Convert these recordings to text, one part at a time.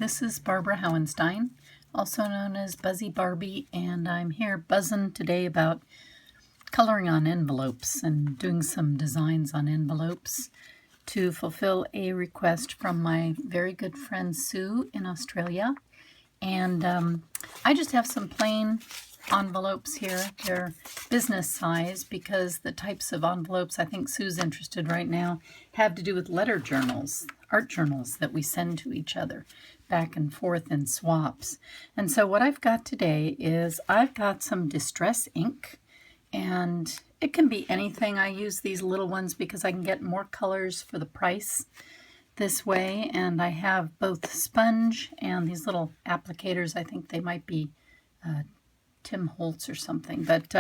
this is Barbara Howenstein, also known as Buzzy Barbie, and I'm here buzzing today about coloring on envelopes and doing some designs on envelopes to fulfill a request from my very good friend Sue in Australia. And I just have some plain envelopes here. They're business size because the types of envelopes I think Sue's interested right now have to do with letter journals, art journals that we send to each other back and forth in swaps. And so what I've got today is I've got some distress ink, and it can be anything. I use these little ones because I can get more colors for the price this way, and I have both sponge and these little applicators. I think they might be Tim Holtz or something, but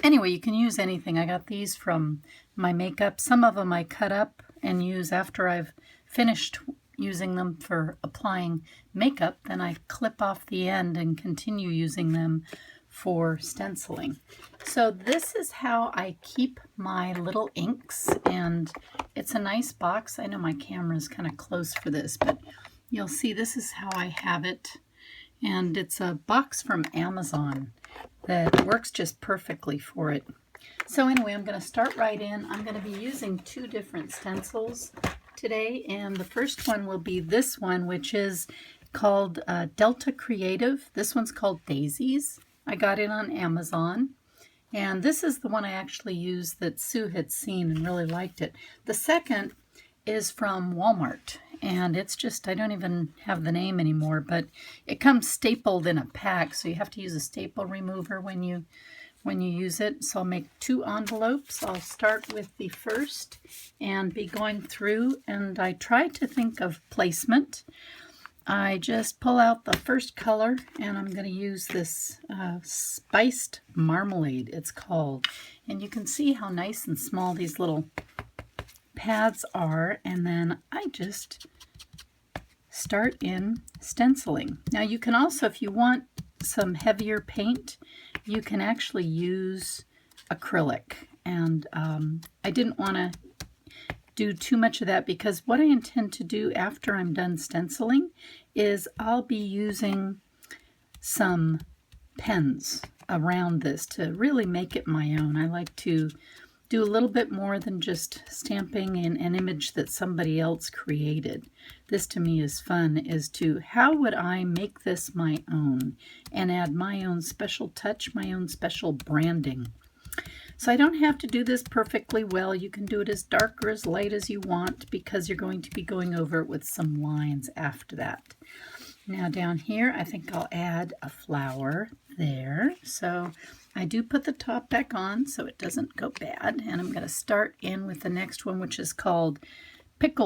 anyway, you can use anything. I got these from my makeup. Some of them I cut up and use after I've finished using them for applying makeup. Then I clip off the end and continue using them for stenciling. So this is how I keep my little inks, and it's a nice box. I know my camera is kind of close for this, but you'll see this is how I have it. And it's a box from Amazon that works just perfectly for it. So anyway, I'm going to start right in. I'm going to be using two different stencils today, and the first one will be this one, which is called Delta Creative. This one's called Daisies. I got it on Amazon, and this is the one I actually used that Sue had seen and really liked it. The second is from Walmart, and it's just, I don't even have the name anymore, but it comes stapled in a pack, so you have to use a staple remover when you use it. So I'll make two envelopes. I'll start with the first and be going through, and I try to think of placement. I just pull out the first color, and I'm going to use this Spiced Marmalade, it's called. And you can see how nice and small these little pads are, and then I just start in stenciling. Now you can also, if you want some heavier paint, you can actually use acrylic, and I didn't want to do too much of that because what I intend to do after I'm done stenciling is I'll be using some pens around this to really make it my own. I like to do a little bit more than just stamping in an image that somebody else created. This to me is fun, is to how would I make this my own and add my own special touch, my own special branding. So I don't have to do this perfectly well. You can do it as dark or as light as you want because you're going to be going over it with some lines after that. Now down here, I think I'll add a flower there. So I do put the top back on so it doesn't go bad. And I'm going to start in with the next one, which is called Picked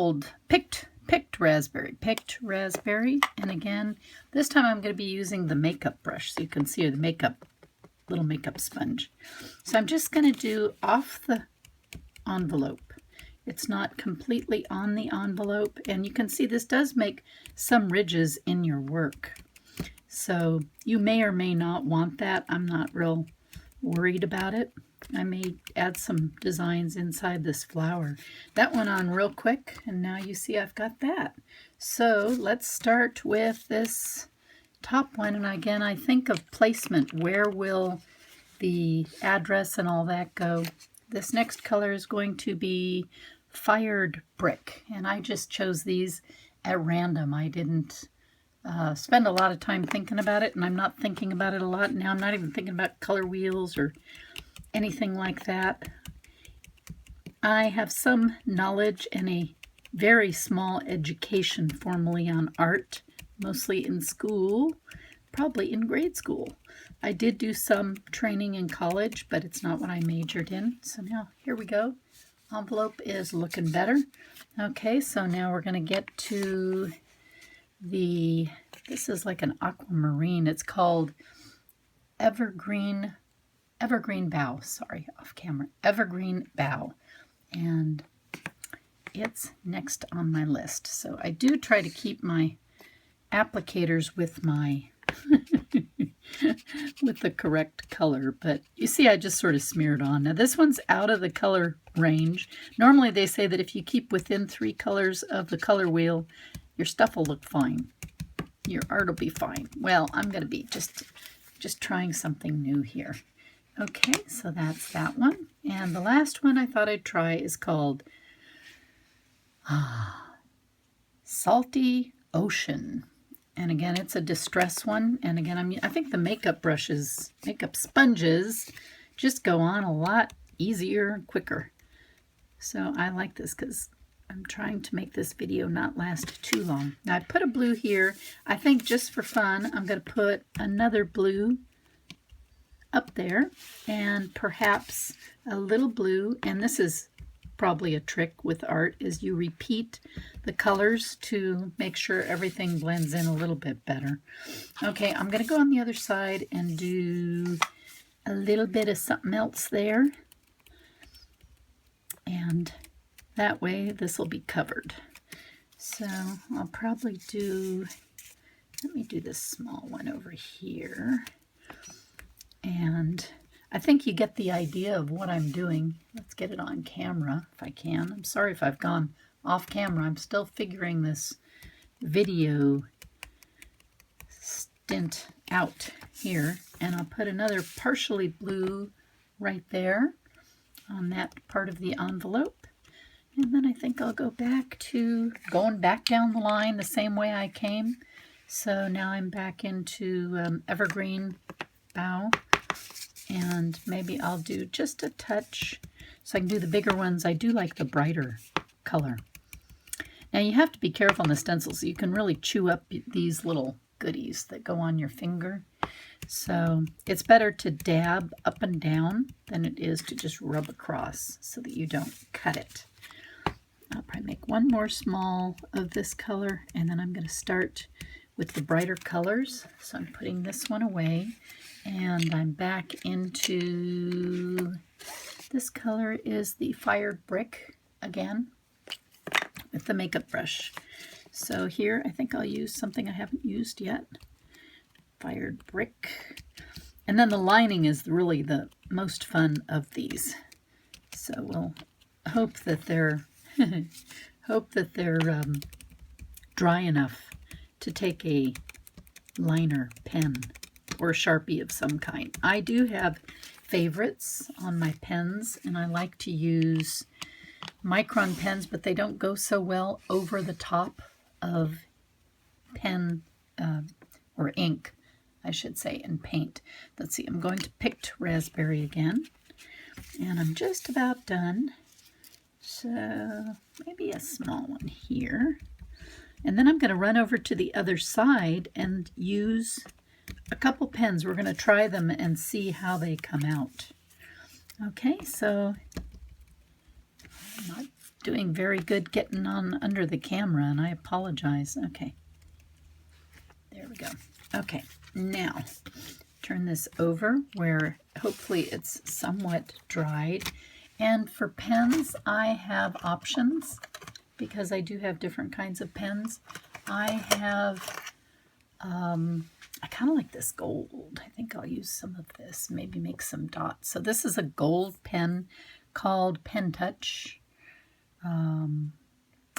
Raspberry. And again, this time I'm going to be using the makeup brush so you can see the little makeup sponge. So I'm just going to do off the envelope. It's not completely on the envelope, and you can see this does make some ridges in your work. So you may or may not want that. I'm not real worried about it. I may add some designs inside this flower. That went on real quick, and now you see I've got that. So let's start with this top one, and again I think of placement. Where will the address and all that go? This next color is going to be Fired Brick, and I just chose these at random. I didn't spend a lot of time thinking about it, and I'm not thinking about it a lot now. I'm not even thinking about color wheels or anything like that. I have some knowledge and a very small education formally on art, mostly in school, probably in grade school. I did do some training in college, but it's not what I majored in. So now here we go. Envelope is looking better. Okay, so now we're going to get to this is like an aquamarine. It's called Evergreen Bow. Sorry, off camera. Evergreen Bow. And it's next on my list. So I do try to keep my applicators with my with the correct color, but you see I just sort of smeared on. Now this one's out of the color range. Normally they say that if you keep within 3 colors of the color wheel, your stuff will look fine. Your art will be fine. Well, I'm going to be just trying something new here. Okay, so that's that one. And the last one I thought I'd try is called Salty Ocean. And again, it's a distress one. And again, I think the makeup brushes, makeup sponges just go on a lot easier and quicker. So I like this because I'm trying to make this video not last too long. Now I put a blue here. I think just for fun, I'm going to put another blue up there and perhaps a little blue. And this is probably a trick with art, is you repeat the colors to make sure everything blends in a little bit better. Okay, I'm going to go on the other side and do a little bit of something else there. And that way this will be covered. So I'll probably do, let me do this small one over here. And I think you get the idea of what I'm doing. Let's get it on camera if I can. I'm sorry if I've gone off camera. I'm still figuring this video stint out here. And I'll put another partially blue right there on that part of the envelope. And then I think I'll go back to going back down the line the same way I came. So now I'm back into evergreen bow. And maybe I'll do just a touch so I can do the bigger ones. I do like the brighter color. Now you have to be careful on the stencils. You can really chew up these little goodies that go on your finger. So it's better to dab up and down than it is to just rub across so that you don't cut it. I'll probably make one more small of this color, and then I'm going to start with the brighter colors. So I'm putting this one away. And I'm back into, this color is the Fired Brick again with the makeup brush. So here I think I'll use something I haven't used yet. Fired Brick. And then the lining is really the most fun of these. So we'll hope that they're dry enough to take a liner pen or a Sharpie of some kind. I do have favorites on my pens, and I like to use Micron pens, but they don't go so well over the top of pen or ink, I should say, and paint. Let's see, I'm going to Picked Raspberry again, and I'm just about done. So maybe a small one here. And then I'm going to run over to the other side and use a couple pens. We're going to try them and see how they come out. Okay, so I'm not doing very good getting on under the camera, and I apologize. Okay, there we go. Okay, now turn this over where hopefully it's somewhat dried. And for pens, I have options because I do have different kinds of pens. I have I kind of like this gold. I think I'll use some of this, maybe make some dots. So this is a gold pen called Pen Touch, and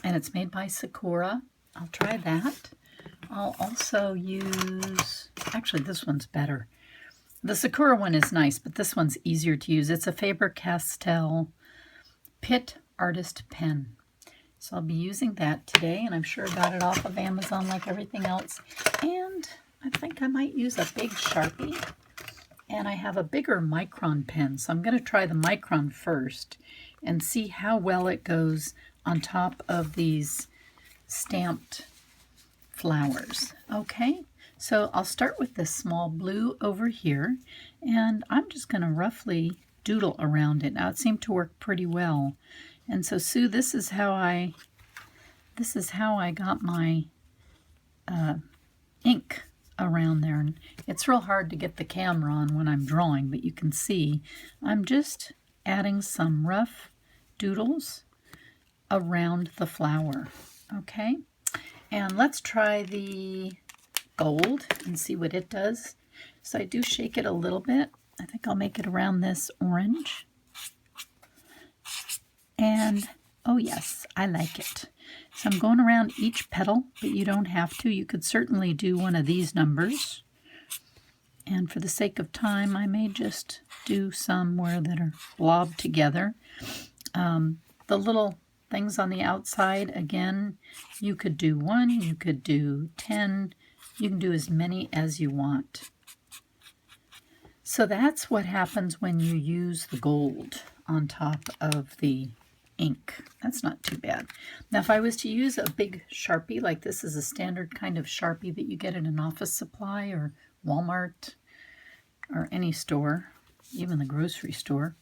it's made by Sakura. I'll try that. I'll also use, actually this one's better. The Sakura one is nice, but this one's easier to use. It's a Faber-Castell Pitt Artist Pen. So I'll be using that today, and I'm sure I got it off of Amazon like everything else. And I think I might use a big Sharpie. And I have a bigger Micron pen, so I'm going to try the Micron first and see how well it goes on top of these stamped flowers. Okay, so I'll start with this small blue over here, and I'm just going to roughly doodle around it. Now it seemed to work pretty well. And so Sue, this is how I got my ink around there. And it's real hard to get the camera on when I'm drawing, but you can see I'm just adding some rough doodles around the flower. Okay, and let's try the gold and see what it does. So I do shake it a little bit. I think I'll make it around this orange. And oh yes, I like it. So I'm going around each petal, but you don't have to. You could certainly do one of these numbers. And for the sake of time, I may just do some where that are blobbed together. The little things on the outside, again, you could do 1, you could do 10, you can do as many as you want. So that's what happens when you use the gold on top of the ink. That's not too bad. Now if I was to use a big Sharpie, like this is a standard kind of Sharpie that you get at an office supply or Walmart or any store, even the grocery store,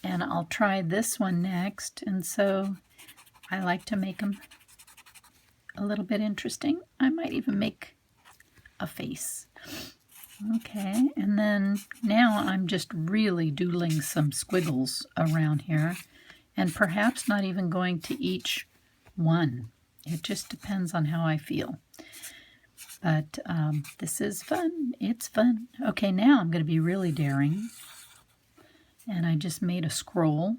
and I'll try this one next. And so I like to make them a little bit interesting. I might even make a face. Okay, and then now I'm just really doodling some squiggles around here, and perhaps not even going to each one. It just depends on how I feel. But this is fun. It's fun. Okay, now I'm going to be really daring. And I just made a scroll.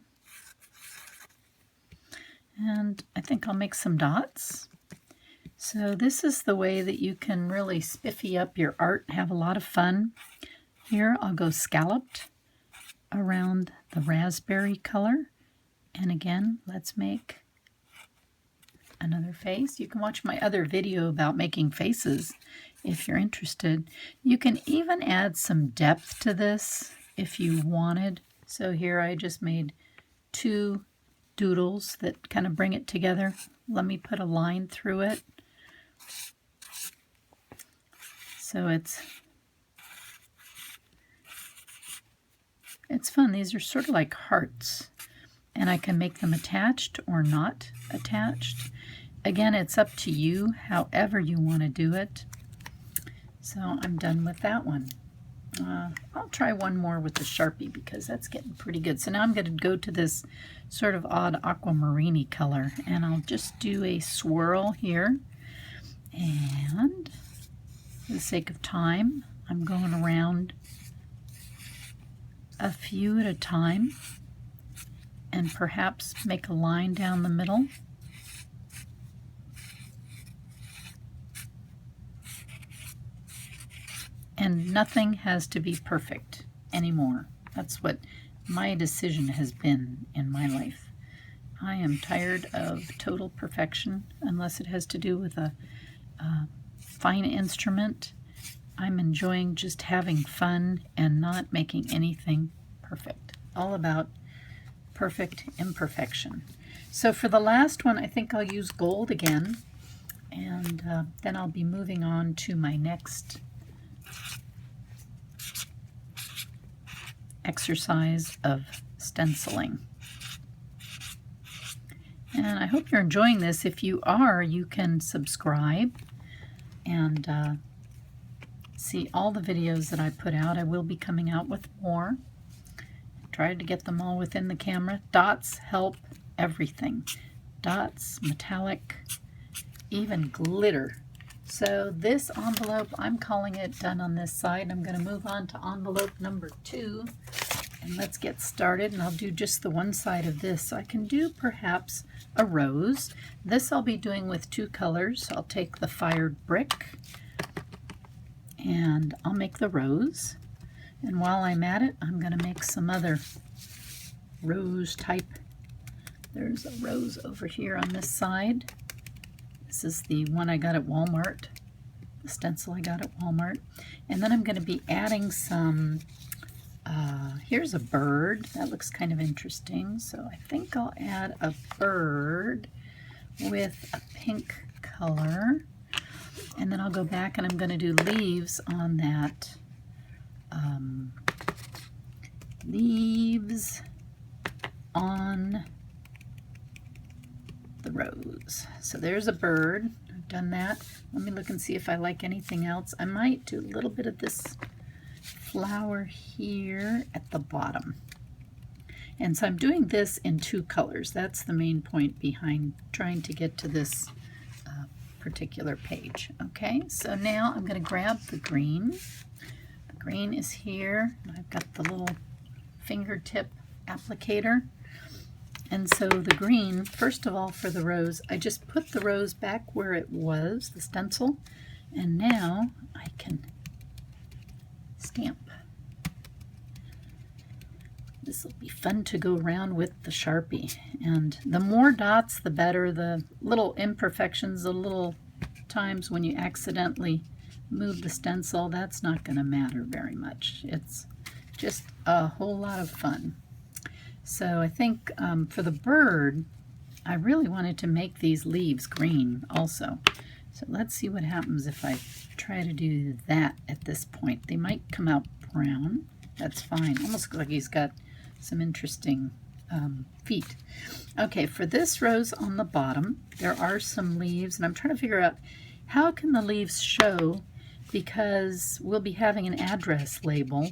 And I think I'll make some dots. So this is the way that you can really spiffy up your art, have a lot of fun. Here I'll go scalloped around the raspberry color. And again, let's make another face. You can watch my other video about making faces if you're interested. You can even add some depth to this if you wanted. So here I just made 2 doodles that kind of bring it together. Let me put a line through it. So it's fun. These are sort of like hearts, and I can make them attached or not attached. Again, it's up to you, however you want to do it. So I'm done with that one. I'll try one more with the Sharpie because that's getting pretty good. So now I'm going to go to this sort of odd aquamarine color, and I'll just do a swirl here. And for the sake of time, I'm going around a few at a time and perhaps make a line down the middle. And nothing has to be perfect anymore. That's what my decision has been in my life. I am tired of total perfection unless it has to do with a fine instrument. I'm enjoying just having fun and not making anything perfect. All about perfect imperfection. So for the last one, I think I'll use gold again, and then I'll be moving on to my next exercise of stenciling. And I hope you're enjoying this. If you are, you can subscribe and see all the videos that I put out. I will be coming out with more. Try to get them all within the camera. Dots help everything. Dots, metallic, even glitter. So this envelope, I'm calling it done on this side. I'm going to move on to envelope number 2. And let's get started. And I'll do just the one side of this. So I can do perhaps a rose. This I'll be doing with 2 colors. I'll take the fired brick and I'll make the rose. And while I'm at it, I'm going to make some other rose type. There's a rose over here on this side. This is the one I got at Walmart, the stencil I got at Walmart. And then I'm going to be adding some, here's a bird. That looks kind of interesting. So I think I'll add a bird with a pink color. And then I'll go back and I'm going to do leaves on that. Leaves on the rose. So there's a bird. I've done that. Let me look and see if I like anything else. I might do a little bit of this flower here at the bottom. And so I'm doing this in 2 colors. That's the main point behind trying to get to this particular page. Okay, so now I'm going to grab the green. The green is here. I've got the little fingertip applicator. And so the green, first of all, for the rose, I just put the rose back where it was, the stencil, and now I can stamp. This will be fun to go around with the Sharpie. And the more dots, the better. The little imperfections, the little times when you accidentally move the stencil, that's not going to matter very much. It's just a whole lot of fun. So I think for the bird, I really wanted to make these leaves green also. So let's see what happens if I try to do that at this point. They might come out brown. That's fine. Almost looks like he's got some interesting feet. Okay, for this rose on the bottom, there are some leaves, and I'm trying to figure out how can the leaves show, because we'll be having an address label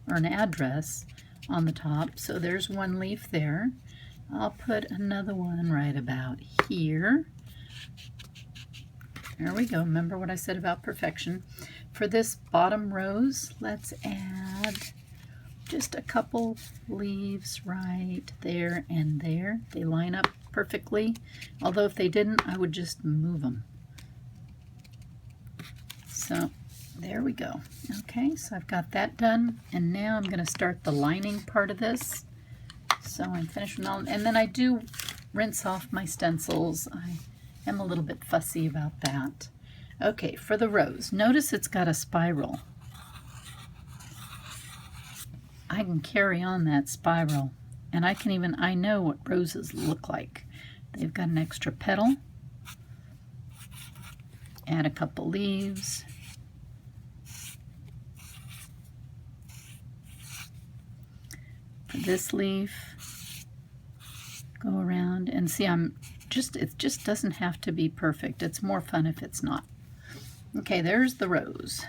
or an address on the top. So there's one leaf there. I'll put another one right about here. There we go. Remember what I said about perfection. For this bottom rose, let's add just a couple leaves right there and there. They line up perfectly. Although if they didn't, I would just move them. So there we go. Okay, so I've got that done, and now I'm going to start the lining part of this. So I'm finished with all, and then I do rinse off my stencils. I am a little bit fussy about that. Okay, for the rose, notice it's got a spiral. I can carry on that spiral, and I know what roses look like. They've got an extra petal. Add a couple leaves. For this leaf, go around and see, it just doesn't have to be perfect. It's more fun if it's not. Okay, there's the rose.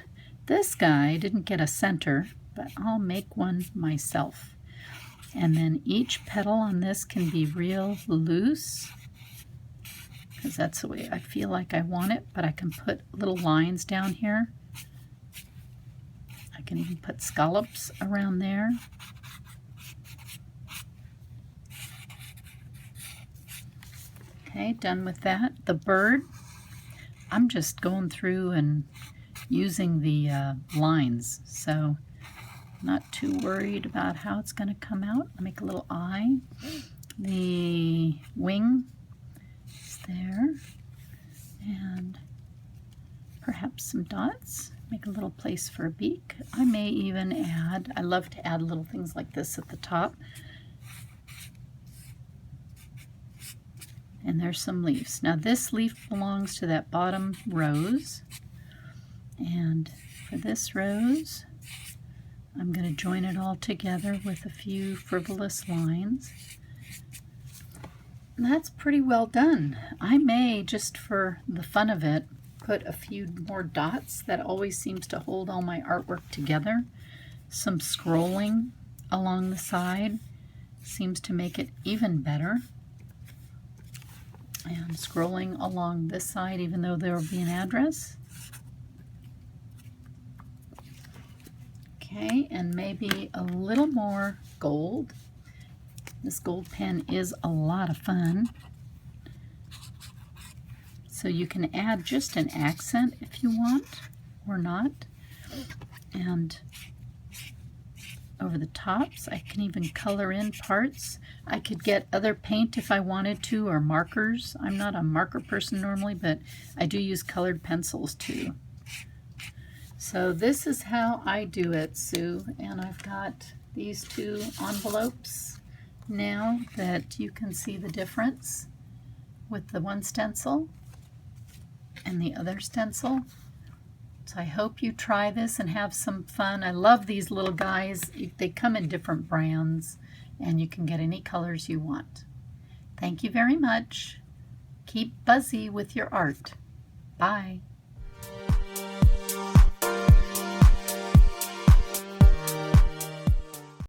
This guy didn't get a center, but I'll make one myself. And then each petal on this can be real loose, because that's the way I feel like I want it, but I can put little lines down here. I can even put scallops around there. Okay, done with that. The bird, I'm just going through and using the lines, so not too worried about how it's going to come out. I'll make a little eye. The wing is there, and perhaps some dots. Make a little place for a beak. I may even add, I love to add little things like this at the top. And there's some leaves. Now this leaf belongs to that bottom rose. And for this rose, I'm going to join it all together with a few frivolous lines. And that's pretty well done. I may, just for the fun of it, put a few more dots. That always seems to hold all my artwork together. Some scrolling along the side seems to make it even better. And scrolling along this side, even though there will be an address. Okay, and maybe a little more gold. This gold pen is a lot of fun. So you can add just an accent if you want, or not. And over the tops, I can even color in parts. I could get other paint if I wanted to, or markers. I'm not a marker person normally, but I do use colored pencils too. So this is how I do it, Sue, and I've got these two envelopes now that you can see the difference with the one stencil and the other stencil. So I hope you try this and have some fun. I love these little guys. They come in different brands, and you can get any colors you want. Thank you very much. Keep buzzy with your art. Bye.